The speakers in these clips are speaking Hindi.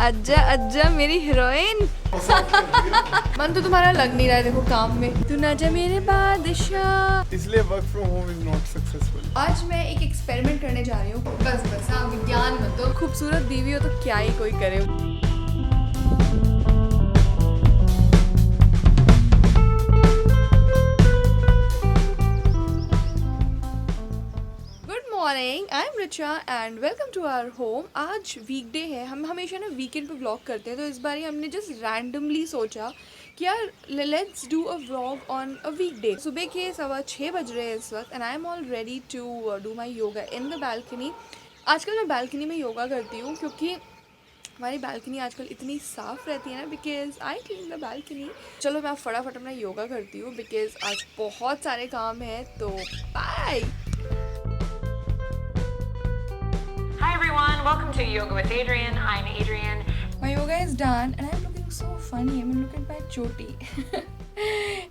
अज्जा अज्जा मेरी हीरोइन। मन तो तुम्हारा लग नहीं रहा है देखो काम में। तू ना जा मेरे बादशाह। इसलिए work from home is not successful. आज मैं एक एक्सपेरिमेंट करने जा रही हूँ। बस बस हाँ, विज्ञान मत दो। खूबसूरत बीवी हो तो क्या ही कोई करे। Morning, I am Richa and welcome to our home. आज वीकडे है, हम हमेशा ना वीकेंड पे व्लॉग करते हैं, तो इस बार हमने जस्ट रैंडमली सोचा कि यार let's do a vlog on a weekday. सुबह के 6:15 बज रहे हैं इस वक्त and I am all ready to do my yoga in the balcony. आजकल मैं बैल्कनी में योगा करती हूँ क्योंकि हमारी बैल्कनी आजकल इतनी साफ़ रहती है ना, because I clean the balcony. चलो मैं फटाफट अपना योगा करती हूँ बिकॉज आज बहुत सारे काम हैं, तो bye. Hi everyone, welcome to Yoga with Adrian. I'm Adrian. My yoga is done and I'm looking so funny. I mean, look at my choti.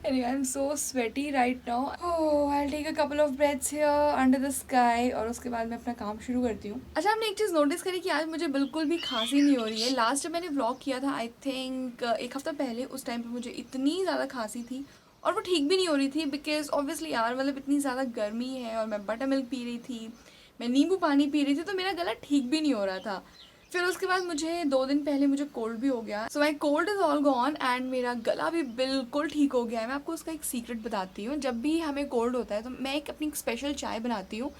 Anyway, I'm so sweaty right now. Oh, I'll take a couple of breaths here under the sky और उसके बाद मैं अपना काम शुरू करती हूँ। अच्छा, आपने एक चीज़ नोटिस करी कि आज मुझे बिल्कुल भी खांसी नहीं हो रही है। लास्ट जब मैंने व्लॉग किया था आई थिंक एक हफ्ता पहले, उस टाइम पे मुझे इतनी ज़्यादा खांसी थी और वो ठीक भी नहीं हो रही थी बिकॉज ऑब्वियसली यार मतलब इतनी ज़्यादा गर्मी है और मैं बटर मिल्क पी रही थी, मैं नींबू पानी पी रही थी, तो मेरा गला ठीक भी नहीं हो रहा था। फिर उसके बाद मुझे 2 दिन पहले मुझे कोल्ड भी हो गया। So my cold is all gone and मेरा गला भी बिल्कुल ठीक हो गया है। मैं आपको उसका एक सीक्रेट बताती हूँ। जब भी हमें कोल्ड होता है तो मैं अपनी एक स्पेशल चाय बनाती हूँ।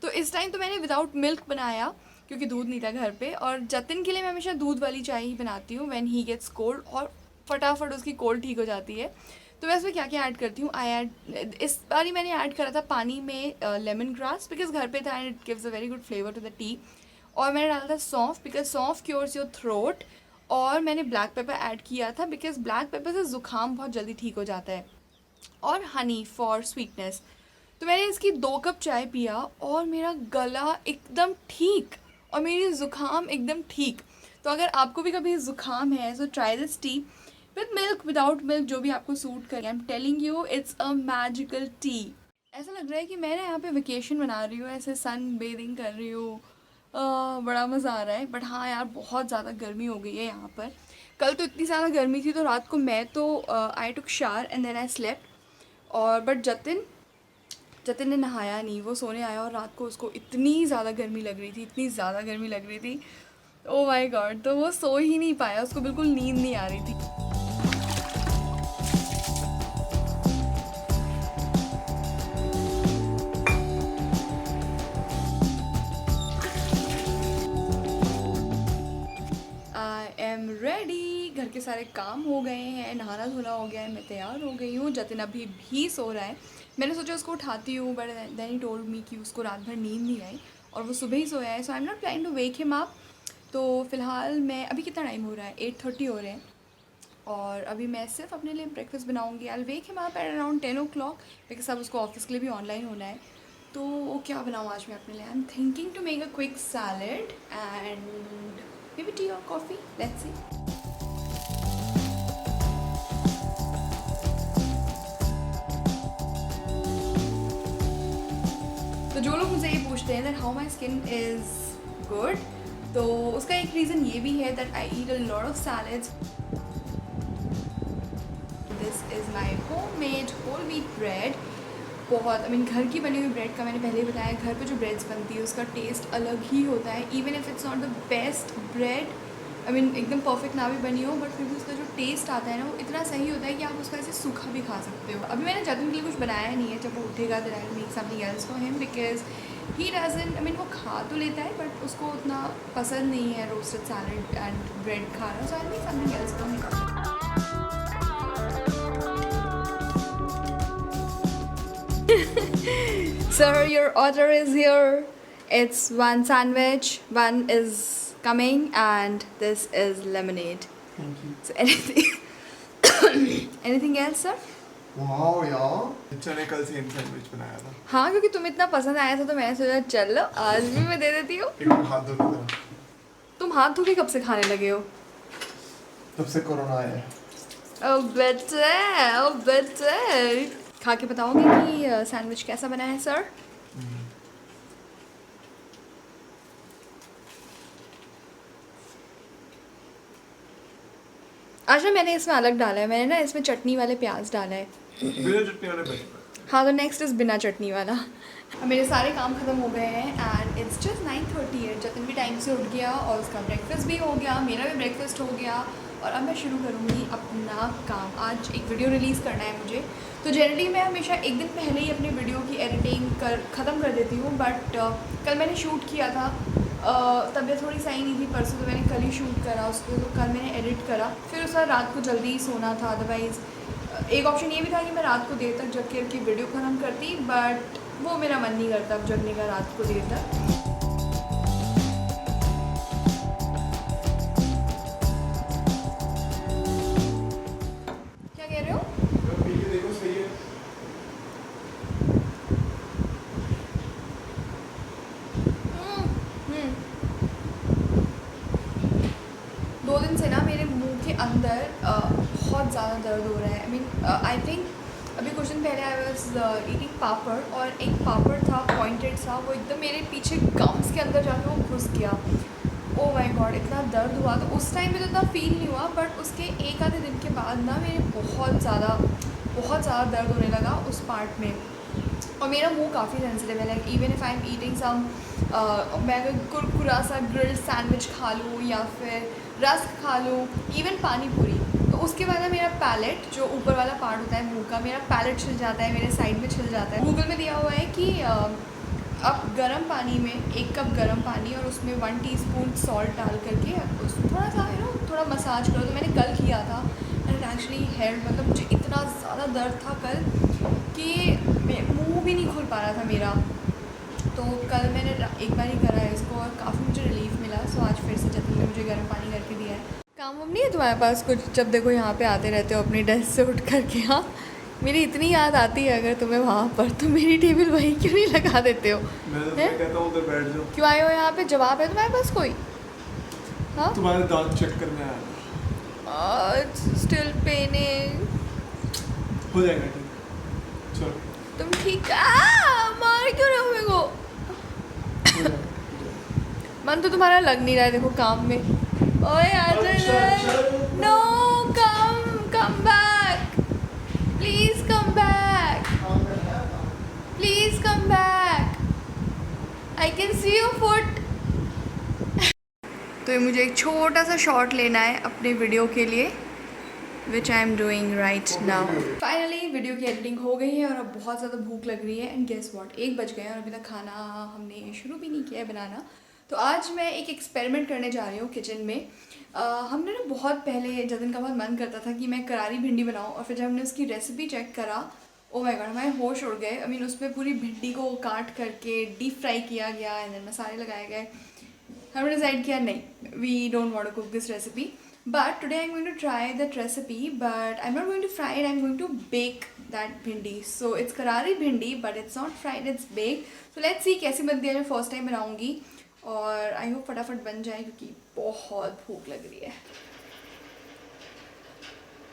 तो इस टाइम तो मैंने विदाउट मिल्क बनाया क्योंकि दूध नहीं था घर पे, और जतिन के लिए मैं हमेशा दूध वाली चाय ही बनाती हूँ व्हेन ही गेट्स कोल्ड, और फटाफट उसकी कोल्ड ठीक हो जाती है। तो मैं इसमें क्या क्या ऐड करती हूँ, आई ऐड इस बार ही मैंने ऐड करा था पानी में लेमन ग्रास बिकॉज घर पे था and it gives a very good flavour to the tea. और मैंने डाला था सौंफ बिकॉज सौंफ क्योर्स योर थ्रोट। और मैंने ब्लैक पेपर ऐड किया था बिकॉज ब्लैक पेपर से ज़ुकाम बहुत जल्दी ठीक हो जाता है। और हनी फॉर स्वीटनेस। तो मैंने इसकी 2 कप चाय पिया और मेरा गला एकदम ठीक और मेरी ज़ुकाम एकदम ठीक। तो अगर आपको भी कभी ज़ुकाम है so try this T with milk, without milk, जो भी आपको सूट करे। I am telling you it's a magical T. ऐसा लग रहा है कि मैं ना यहाँ पे वेकेशन बना रही हूँ, ऐसे सन बेदिंग कर रही हूँ। बड़ा मज़ा आ रहा है। बट हाँ यार, बहुत ज़्यादा गर्मी हो गई है यहाँ पर। कल तो इतनी ज़्यादा गर्मी थी तो रात को मैं तो I took shower and then I slept. और बट जतिन ने नहाया नहीं, वो सोने आया और रात को उसको इतनी ज़्यादा गर्मी लग रही थी, इतनी ज़्यादा गर्मी लग रही थी, ओ माय गॉड। तो वो सो ही नहीं पाया, उसको बिल्कुल नींद नहीं आ रही थी। I am ready. घर के सारे काम हो गए हैं, नहाना धोना हो गया है, मैं तैयार हो गई हूँ। जतिन अभी भी सो रहा है। मैंने सोचा उसको उठाती हूँ but then he told me कि उसको रात भर नींद नहीं आई और वो सुबह ही सोया है। So I am not planning to wake him up. तो फ़िलहाल मैं, अभी कितना टाइम हो रहा है, 8:30 हो रहे हैं, और अभी मैं सिर्फ अपने लिए ब्रेकफास्ट बनाऊँगी। I wake him up at around 10 o'clock because अब उसको ऑफिस के लिए भी ऑनलाइन होना है। तो क्या बनाऊँ आज मैं अपने लिए? I am thinking to make a quick salad and maybe tea or coffee, let's see. तो जो लोग मुझे ये पूछते हैं that how my skin is good, तो उसका एक रीज़न ये भी है that I eat a lot of salads. This is my homemade whole wheat bread. बहुत घर की बनी हुई ब्रेड का मैंने पहले ही बताया, घर पे जो ब्रेड्स बनती है उसका टेस्ट अलग ही होता है। Even if it's not the best bread, एकदम परफेक्ट ना भी बनी हो, बट फिर भी उसका जो टेस्ट आता है ना, वो इतना सही होता है कि आप उसका ऐसे सूखा भी खा सकते हो। अभी मैंने जतिन के लिए कुछ बनाया नहीं है, जब वो उठेगा then I will make something else for him because he doesn't, वो खा तो लेता है बट उसको उतना पसंद नहीं है रोस्टेड सैलड एंड ब्रेड खाना। So I will make something else for him. Sir, your order is here. It's 1 sandwich, 1 is coming, and this is lemonade. Thank you. So anything else, sir? Wow यार, रिचा ने कल सेम सैंडविच बनाया था। हाँ, क्योंकि तुम इतना पसंद आया था तो मैंने सोचा चलो आज भी मैं दे देती हूँ। एक बार हाथ धो लो जरा। तुम हाथ धो के कब से खाने लगे हो? तब से कोरोना आया है। ओ बेटे, खा के बताओगे कि सैंडविच कैसा बना है सर? आज ना मैंने इसमें अलग डाला है, मैंने ना इसमें चटनी वाले प्याज डाला है। बिना चटनी वाले बचे। हाँ तो नेक्स्ट इज़ बिना चटनी वाला। अब मेरे सारे काम ख़त्म हो गए हैं एंड इट्स जस्ट 9:30 है। जतन भी टाइम से उठ गया और उसका ब्रेकफास्ट भी हो गया, मेरा भी ब्रेकफास्ट हो गया और अब मैं शुरू करूँगी अपना काम। आज एक वीडियो रिलीज़ करना है मुझे, तो जनरली मैं हमेशा एक दिन पहले ही अपनी वीडियो की एडिटिंग ख़त्म कर देती हूँ, बट कल मैंने शूट किया था, तबीयत थोड़ी सही नहीं थी परसों, तो मैंने कल ही शूट करा उसको, तो कल मैंने एडिट करा। फिर उस रात को जल्दी ही सोना था, अदरवाइज़ एक ऑप्शन ये भी था कि मैं रात को देर तक जग के वीडियो ख़त्म करती, बट वो मेरा मन नहीं करता अब जगने का रात को देर तक। क्या कह रहे हो? पी के देखो सही है। दो दिन से ना मेरे मुंह के अंदर बहुत ज़्यादा दर्द हो रहा है। आई मीन आई थिंक अभी कुछ दिन पहले आई वॉज ईटिंग पापड़ और एक पापड़ था पॉइंटेड सा, वो एकदम मेरे पीछे गम्स के अंदर जाके वो घुस गया। ओह माय गॉड, इतना दर्द हुआ। तो उस टाइम में तो इतना फील नहीं हुआ, बट उसके एक आधे दिन के बाद ना मेरे बहुत ज़्यादा दर्द होने लगा उस पार्ट में। और मेरा मुंह काफ़ी सेंसिटिव है, like even if I am eating some, मैं अगर कुरकुरा सा ग्रिल्ड सैंडविच खा लूँ या फिर रस्क खा लूँ, इवन पानी पूरी, तो उसके बाद ना मेरा पैलेट जो ऊपर वाला पार्ट होता है मुंह का, मेरा पैलेट छिल जाता है, मेरे साइड में छिल जाता है। गूगल में दिया हुआ है कि आप गर्म पानी में 1 कप गर्म पानी और उसमें 1 टीस्पून सॉल्ट डाल करके उस थोड़ा सा थोड़ा मसाज करो। तो मैंने कल किया था एंड इट एक्चुअली हेल्प। मतलब मुझे इतना ज़्यादा दर्द था कल कि मुंह भी नहीं खुल पा रहा था मेरा, तो कल मैंने एक बार ही करा है इसको और काफ़ी मुझे रिलीफ मिला। सो आज फिर से जतन ने मुझे गर्म पानी करके दिया है। काम वाम नहीं है तुम्हारे पास कुछ? जब देखो यहाँ पे आते रहते हो अपनी डेस्क से उठ करके। हाँ, मेरी इतनी याद आती है अगर तुम्हें वहाँ पर, तो मेरी टेबल वहीं क्यों नहीं लगा देते हो? मैं तो कहता हूँ उधर बैठ जाओ। क्यों आए हो यहाँ पे? जवाब है तुम्हारे पास कोई? हाँ, तुम्हारे दांत चेक करने आया। Still paining. हो जाएगा ठीक, चलो। तुम ठीक? मार क्यों रहे हो मेरे को? हो जाएगा। मन तो तुम्हारा लग नहीं रहा है देखो काम में। ओए आ जाओ। No, come back, please come back, please come back, I can see your foot. तो ये मुझे एक छोटा सा शॉट लेना है अपने वीडियो के लिए, which I am doing right now. Finally video की एडिटिंग हो गई है और अब बहुत ज़्यादा भूख लग रही है एंड गेस व्हाट, 1 बज गए हैं और अभी तक खाना हमने शुरू भी नहीं किया है बनाना। तो आज मैं एक एक्सपेरिमेंट करने जा रही हूँ किचन में। हमने ना बहुत पहले, जतन का बहुत मन करता था कि मैं करारी भिंडी बनाऊँ, और फिर जब हमने उसकी रेसिपी चेक करा, ओ माय गॉड, हमारे होश उड़ गए। आई मीन उसमें पूरी भिंडी को काट करके डीप फ्राई किया गया एंड देन मसाले लगाए गए। हमने डिसाइड किया नहीं, we don't want to cook this recipe, but today I'm going to try that recipe, but I'm not going to fry it, I'm going to bake that bhindi. So it's karari bhindi, but it's not fried, it's baked. So let's see कैसी बनती है। मैं फर्स्ट टाइम बनाऊंगी और आई होप फटाफट बन जाए क्योंकि बहुत भूख लग रही है।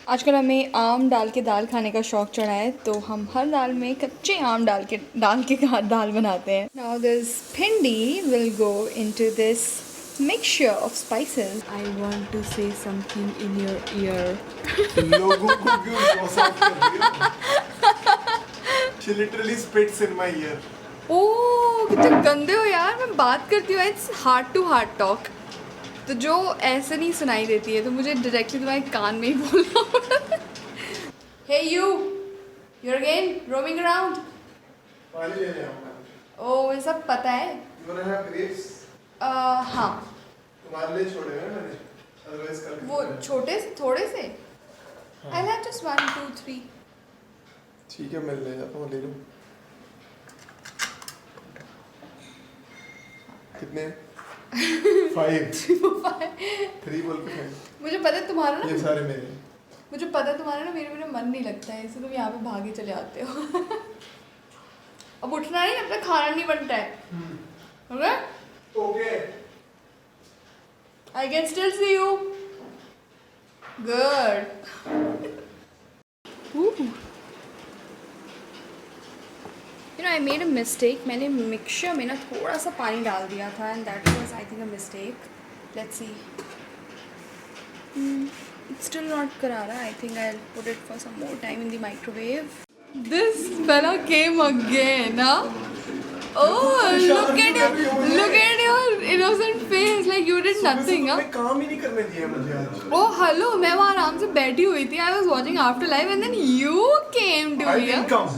आजकल हमें आम डाल के दाल खाने का शौक चढ़ा है, तो हम हर दाल में कच्चे आम डाल के दाल बनाते हैं। Now this bhindi will go into this mixture of spices. I want to say something in your ear. लोगों को क्यों gross out कर दिया? She literally spits in my ear. ओह कितने गंदे हो यार, मैं बात करती हूँ, it's heart to heart talk, तो जो ऐसे नहीं सुनाई देती है तो मुझे डायरेक्टली तुम्हारे कान में ही बोलना पड़ा। हे you're again roaming around. पानी लेने आऊँगा। ओह मुझे सब पता है। You wanna have grapes? हाँ, तुम्हारे लिए छोड़े हैं मैंने, otherwise कल वो छोटे से थोड़े से। I'll have just 1, 2, 3. ठीक है, मैं ले जाता हूँ, ले लो। कितने? 5 3 बोल के 5। मुझे पता है तुम्हारा ना, ये सारे मेरे। मुझे पता है तुम्हारा ना मेरे बिना मन नहीं लगता है, इसलिए तुम यहाँ पे भागे चले आते हो। अब उठना नहीं, अब तक खाना नहीं बनता है। Okay? Okay. I can still see you. Good. You know, I made a mistake. मैंने मिक्सचर में ना थोड़ा सा पानी डाल दिया था and that was I think a mistake. Let's see. It's still not karara. I think I'll put it for some more time in the microwave. This fella came again, huh? Oh, look at your innocent face, like you did nothing, huh? तुमने काम ही नहीं करने दिया मुझे आज. Oh, hello, मैं वहाँ आराम से बैठी हुई थी. I was watching Afterlife and then you came to I here. didn't come.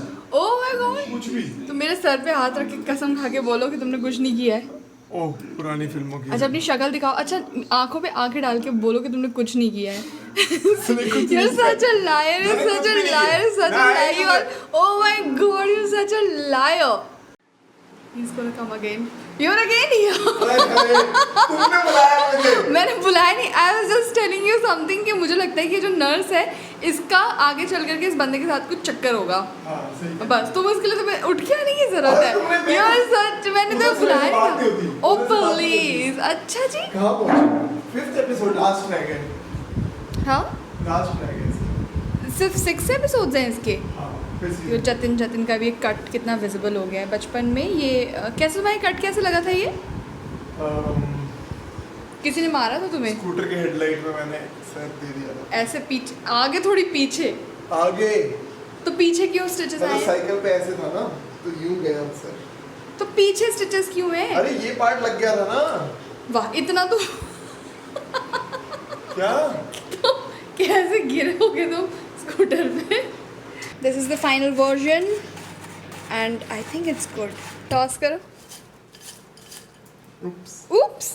Oh my God. कुछ भी. तो मेरे सर पे हाथ रख के कसम खा के बोलो कि तुमने कुछ नहीं किया है. ओह पुरानी फिल्मों की. अच्छा अपनी शक्ल दिखाओ. अच्छा आंखों पे आंखें डाल के बोलो कि तुमने कुछ नहीं किया है. You're such a liar. You're such a liar. Such a liar. Oh my God, you're such a liar. He's gonna come again. You're again here. तुमने बुलाया मुझे. मैंने बुलाया नहीं. I was just telling you something कि मुझे लगता है कि जो नर्स है इसका आगे चल करके इस बंदे के साथ कुछ चक्कर होगा. हाँ सही है. बस तो उसके लिए तुम्हें उठ के आने की जरूरत है. यार सच मैंने तो बुलाया नहीं. ओ प्लीज. अच्छा जी. कहाँ पहुँचे? 5th एपिसोड लास्ट रह गए. हाँ लास्ट रह गए. सिर्फ 6 एपिसोड्स हैं इसके. हाँ ये फिर जतिन का भी एक कट कितना विजिबल हो गया है. बचपन में ये कैसे भाई कट कैसे लगा था ये? किसी ने मारा था तुम्हें? स्कूटर के हेडलाइट में मैंने सर दे दिया था. ऐसे पीछे आगे थोड़ी पीछे. आगे तो पीछे क्यों स्टिचेस मतलब आए? साइकिल पे ऐसे था ना तो यूं गया सर. तो पीछे स्टिचेस क्यों हैं? अरे ये पार्ट लग गया था ना. वाह इतना तो क्या? कैसे गिरे होगे तुम स्कूटर पे? This is the final version and I think it's good. Toss करो. Oops. Oops.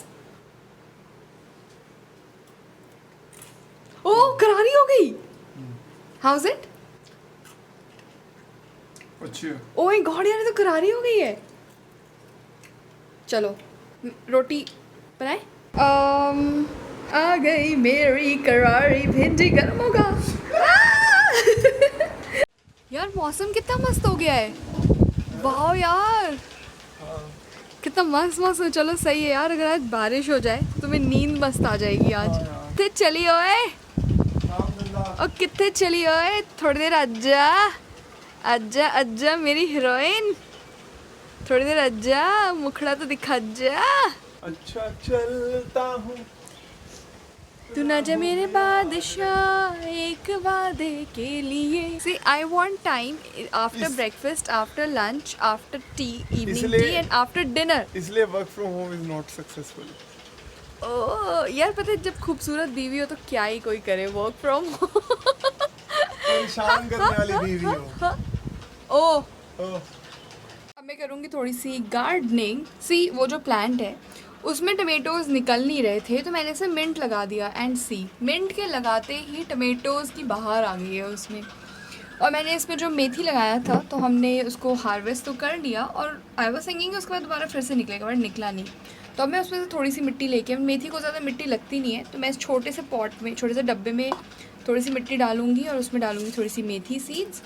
ओह करारी हो गई. How is it? अच्छी है. ओह माय गॉड यार ये तो करारी हो गई है. चलो रोटी बनाए. आ गई मेरी करारी भिंडी गर्म होगा. यार मौसम कितना मस्त हो गया है. वाह यार कितना मस्त मौसम. चलो सही है यार. अगर आज बारिश हो जाए तो तुम्हें नींद मस्त आ जाएगी आज. कितने चली ओए. और कितने चली ओए. थोड़ी देर आजा आजा आजा मेरी हीरोइन. थोड़ी देर आजा. मुखड़ा तो दिखा जा. अच्छा चलता हूँ. तू ना जा मेरे बादशाह एक वादे के लिए. See, I want time after breakfast, after lunch, after tea, evening tea and after dinner. इसलिए work from home is not successful. Oh यार पता है जब खूबसूरत बीवी हो तो क्या ही कोई करे वर्क फ्रॉम होम. परेशान करने वाली बीवी हो. ओह ओह, अब मैं करूँगी थोड़ी सी गार्डनिंग. सी वो जो प्लांट है उसमें टमेटोज़ निकल नहीं रहे थे तो मैंने इसे मिंट लगा दिया. एंड सी मिंट के लगाते ही टमेटोज़ की बहार आ गई है उसमें. और मैंने इसमें जो मेथी लगाया था तो हमने उसको हार्वेस्ट तो कर लिया. और आई वाज थिंकिंग उसके बाद दोबारा फिर से निकलेगा बट निकला नहीं. तो अब मैं उसमें से थोड़ी सी मिट्टी लेके. मेथी को ज़्यादा मिट्टी लगती नहीं है तो मैं इस छोटे से पॉट में छोटे से डब्बे में थोड़ी सी मिट्टी डालूँगी और उसमें डालूँगी थोड़ी सी मेथी सीड्स.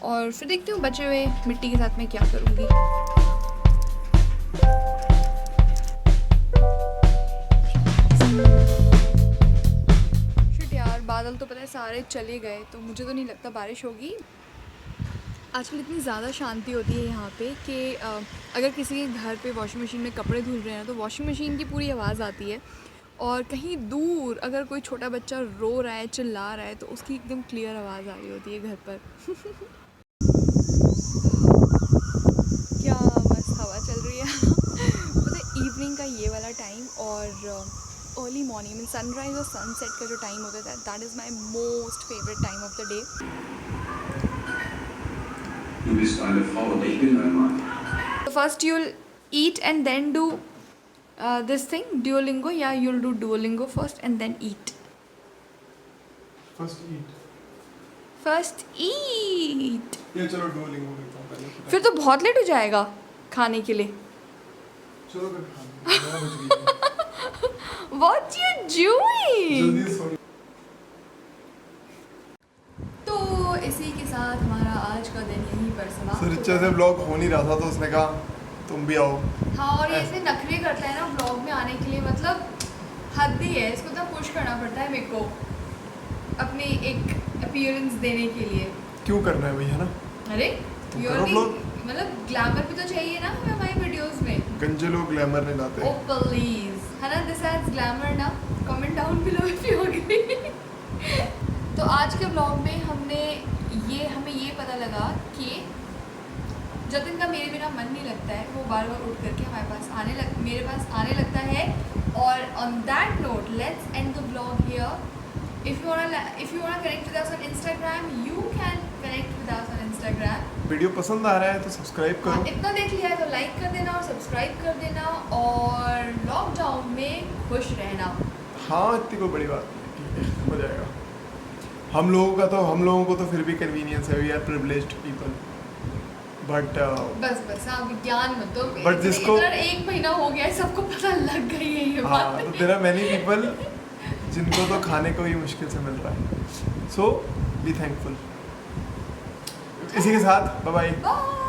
और फिर देखती हूँ बचे हुए मिट्टी के साथ मैं क्या करूँगी. बादल तो पता है सारे चले गए तो मुझे तो नहीं लगता बारिश होगी. आजकल इतनी ज़्यादा शांति होती है यहाँ पे कि अगर किसी के घर पे वॉशिंग मशीन में कपड़े धुल रहे हैं तो वॉशिंग मशीन की पूरी आवाज़ आती है. और कहीं दूर अगर कोई छोटा बच्चा रो रहा है चिल्ला रहा है तो उसकी एकदम क्लियर आवाज़ आ रही होती है घर पर. क्या मस्त हवा चल रही है. मतलब इवनिंग का ये वाला टाइम और अर्ली मॉर्निंग में सनराइज और सनसेट का जो टाइम होता है that is my most favourite time of the day. Du bist eine Frau und ich bin ein Mann. First you'll eat and then do this thing Duolingo. Yeah, you'll do Duolingo first and then eat. First eat. First eat. ये चलो डुओलिंगो करता हूँ पहले. फिर तो बहुत लेट हो जाएगा खाने के लिए. चलो फिर खाने. 9 बज गई. What you doing? जल्दी सो. तो इसी के साथ हमारा आज का दिन यहीं पर समाप्त सर होता अच्छे है. से ब्लॉग हो नहीं रहा था तो उसने कहा तुम भी आओ. हाँ और ये इतने नखरे करता है ना ब्लॉग में आने के लिए. मतलब हद ही है. इसको तो पुश करना पड़ता है मेरे को अपनी एक अपीयरेंस देने के लिए. क्यों करना है भैया ना. अरे तुम you're करो the- vlog. मतलब ग्लैमर भी तो चाहिए ना हमें हमारी वीडियोस में. गंजे लोग ग्लैमर नहीं लाते. Oh please. है ना, this adds glamour ना. Comment down below if you agree. Vlog में हमें ये पता लगा कि जतिन का मेरे बिना मन नहीं लगता है, वो बार बार उठ करके मेरे पास आने लगता है। और on that note let's end the vlog here. If you want connect with us on Instagram, you can connect with us on Instagram. Video पसंद आ रहा है तो सब्सक्राइब करो। इतना देख लिया है तो लाइक कर देना और सब्सक्राइब कर देना, और लॉकडाउन में खुश रहना। हाँ, इतनी कोई बड़ी बात नहीं है, ठीक है, हो जाएगा। हम लोगों को तो फिर भी कन्वीनियंस है, we are privileged people, but बस हाँ, विज्ञान मत दो। But जिसको- इधर 1 महीना हो गया है, सबको पता लग गई है ये हाँ, बात। तो देयर आर मेनी पीपल जिनको तो खाने को ही मुश्किल से मिल रहा है, सो बी थैंकफुल। इसी के साथ बाय बाय। बाय।